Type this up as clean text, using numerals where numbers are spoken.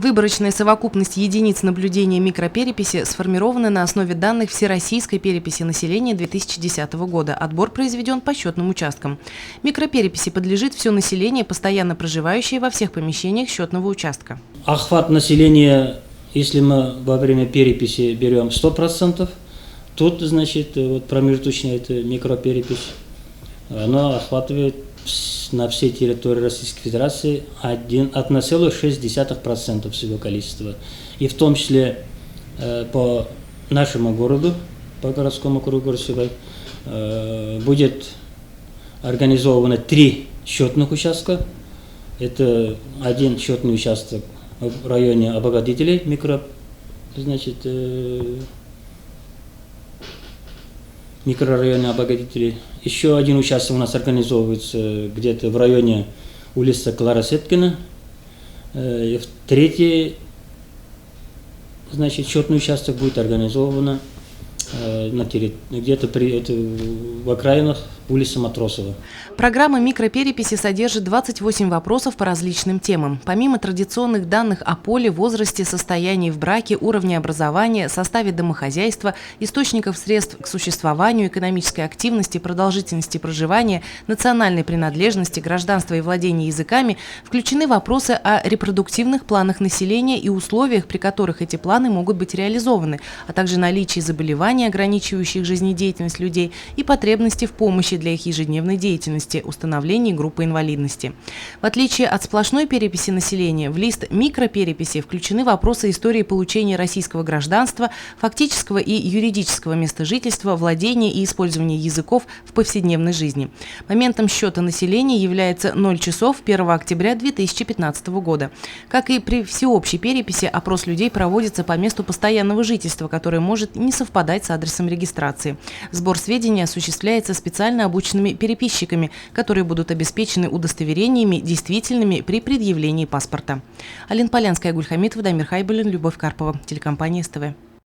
Выборочная совокупность единиц наблюдения микропереписи сформирована на основе данных Всероссийской переписи населения 2010 года. Отбор произведен по счетным участкам. Микропереписи подлежит все население, постоянно проживающее во всех помещениях счетного участка. Охват населения, если мы во время переписи берем 100%, тут, значит, вот промежуточная это микроперепись, она охватывает на всей территории Российской Федерации 1,6% всего количества. И в том числе по нашему городу, по городскому округу Горсевой, будет организовано 3 счетных участка. Это один счетный участок в районе обогатителей, микрорайоне обогатителей. Еще один участок у нас организовывается где-то в районе улицы Клара Сеткина. И третий, значит, счетный участок будет организован где-то в окраинах улицы Матросова. Программа микропереписи содержит 28 вопросов по различным темам. Помимо традиционных данных о поле, возрасте, состоянии в браке, уровне образования, составе домохозяйства, источников средств к существованию, экономической активности, продолжительности проживания, национальной принадлежности, гражданства и владения языками, включены вопросы о репродуктивных планах населения и условиях, при которых эти планы могут быть реализованы, а также наличии заболеваний, ограничивающих жизнедеятельность людей, и потребности в помощи для их ежедневной деятельности, установлении группы инвалидности. В отличие от сплошной переписи населения, в лист микропереписи включены вопросы истории получения российского гражданства, фактического и юридического места жительства, владения и использования языков в повседневной жизни. Моментом счета населения является 0 часов 1 октября 2015 года. Как и при всеобщей переписи, опрос людей проводится по месту постоянного жительства, которое может не совпадать с адресом регистрации. Сбор сведений осуществляется специально обученными переписчиками, которые будут обеспечены удостоверениями действительными при предъявлении паспорта. Алина Полянская, Гуль Хамитова, Дамир Хайбулин, Любовь Карпова, телекомпания СТВ.